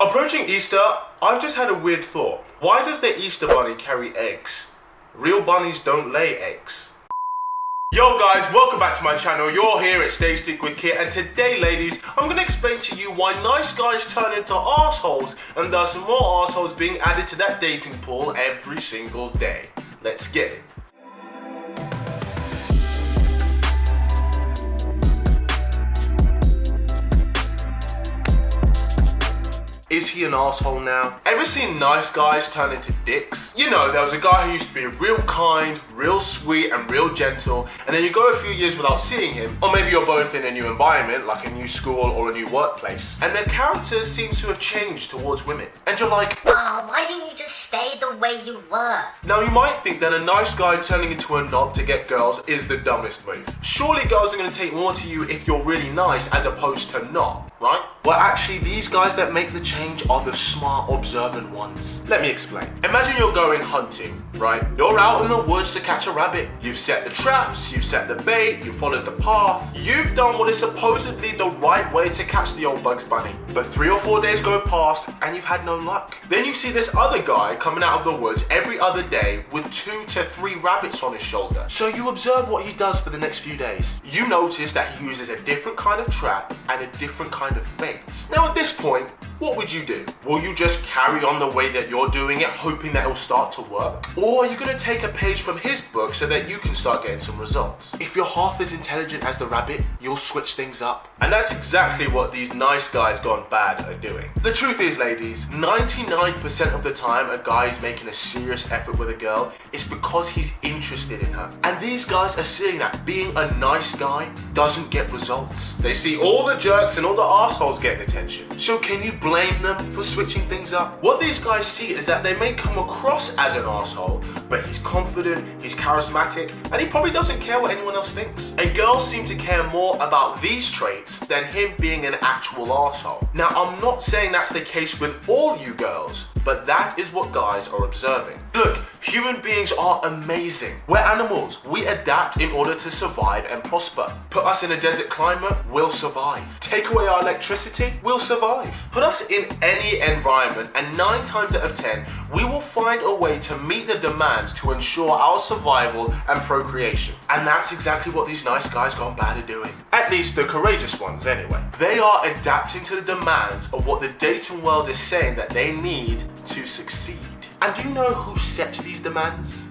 Approaching Easter, I've just had a weird thought. Why does the Easter bunny carry eggs? Real bunnies don't lay eggs. Yo guys, welcome back to my channel. You're here at Stay Stick with Kit, and today ladies, I'm gonna explain to you why nice guys turn into arseholes and thus more arseholes being added to that dating pool every single day. Let's get it. Is he an asshole now? Ever seen nice guys turn into dicks? You know, there was a guy who used to be real kind, real sweet, and real gentle, and then you go a few years without seeing him, or maybe you're both in a new environment, like a new school or a new workplace, and their character seems to have changed towards women. And you're like, oh, why didn't you just stay the way you were? Now you might think that a nice guy turning into a knob to get girls is the dumbest move. Surely girls are going to take more to you if you're really nice as opposed to not, right? Well, actually, these guys that make the change are the smart, observant ones. Let me explain. Imagine you're going hunting, right? You're out in the woods to catch a rabbit. You've set the traps, you've set the bait, you've followed the path. You've done what is supposedly the right way to catch the old Bugs Bunny. But 3 or 4 days go past and you've had no luck. Then you see this other guy coming out of the woods every other day with 2 to 3 rabbits on his shoulder. So you observe what he does for the next few days. You notice that he uses a different kind of trap and a different kind of bait. Now at this point, what would you do? Will you just carry on the way that you're doing it, hoping that it'll start to work? Or are you gonna take a page from his book so that you can start getting some results? If you're half as intelligent as the rabbit, you'll switch things up. And that's exactly what these nice guys gone bad are doing. The truth is, ladies, 99% of the time a guy is making a serious effort with a girl, it's because he's interested in her. And these guys are seeing that being a nice guy doesn't get results. They see all the jerks and all the assholes getting attention. So can you blame them for switching things up? What these guys see is that they may come across as an asshole, but he's confident, he's charismatic, and he probably doesn't care what anyone else thinks. And girls seem to care more about these traits than him being an actual asshole. Now, I'm not saying that's the case with all you girls, but that is what guys are observing. Look, human beings are amazing. We're animals. We adapt in order to survive and prosper. Put us in a desert climate, we'll survive. Take away our electricity, we'll survive. Put us in any environment, and 9 times out of 10, we will find a way to meet the demands to ensure our survival and procreation. And that's exactly what these nice guys gone bad at doing. At least the courageous ones, anyway. They are adapting to the demands of what the dating world is saying that they need to succeed. And do you know who sets these demands?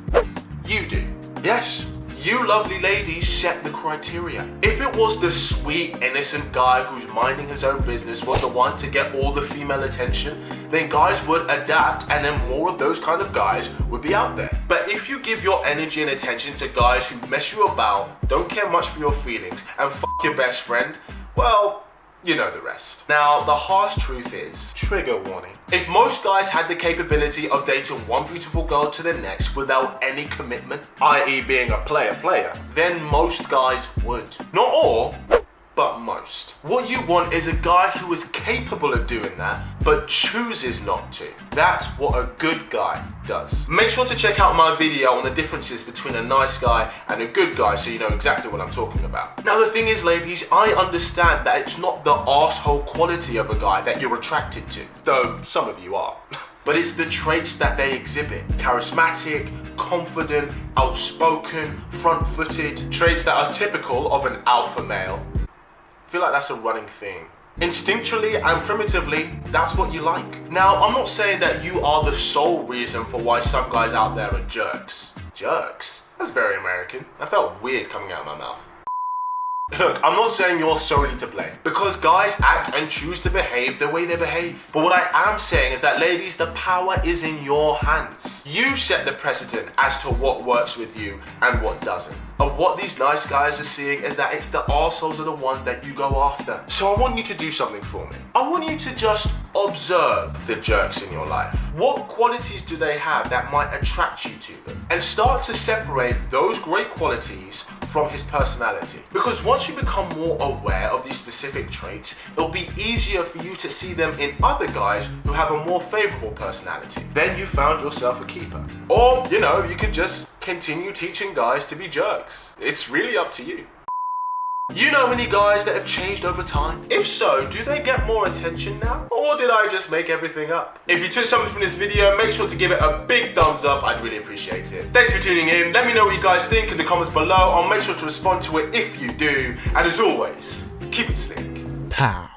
You do. Yes. You lovely ladies set the criteria. If it was the sweet, innocent guy who's minding his own business was the one to get all the female attention, then guys would adapt and then more of those kind of guys would be out there. But if you give your energy and attention to guys who mess you about, don't care much for your feelings, and f*** your best friend, well, you know the rest. Now, the harsh truth is, trigger warning. If most guys had the capability of dating one beautiful girl to the next without any commitment, i.e. being a player, then most guys would. Not all, but most. What you want is a guy who is capable of doing that, but chooses not to. That's what a good guy does. Make sure to check out my video on the differences between a nice guy and a good guy so you know exactly what I'm talking about. Now the thing is, ladies, I understand that it's not the arsehole quality of a guy that you're attracted to, though some of you are. But it's the traits that they exhibit. Charismatic, confident, outspoken, front-footed, traits that are typical of an alpha male. I feel like that's a running theme. Instinctually and primitively, that's what you like. Now, I'm not saying that you are the sole reason for why some guys out there are jerks. Jerks? That's very American. That felt weird coming out of my mouth. Look, I'm not saying you're solely to blame, because guys act and choose to behave the way they behave. But what I am saying is that, ladies, the power is in your hands. You set the precedent as to what works with you and what doesn't. And what these nice guys are seeing is that it's the arseholes are the ones that you go after. So I want you to do something for me. I want you to just observe the jerks in your life. What qualities do they have that might attract you to them? And start to separate those great qualities from his personality. Because once you become more aware of these specific traits, it'll be easier for you to see them in other guys who have a more favorable personality. Then you found yourself a keeper. Or, you know, you could just continue teaching guys to be jerks. It's really up to you. You know any guys that have changed over time? If so, do they get more attention now? Or did I just make everything up? If you took something from this video, make sure to give it a big thumbs up. I'd really appreciate it. Thanks for tuning in. Let me know what you guys think in the comments below. I'll make sure to respond to it if you do. And as always, keep it slick. Pow.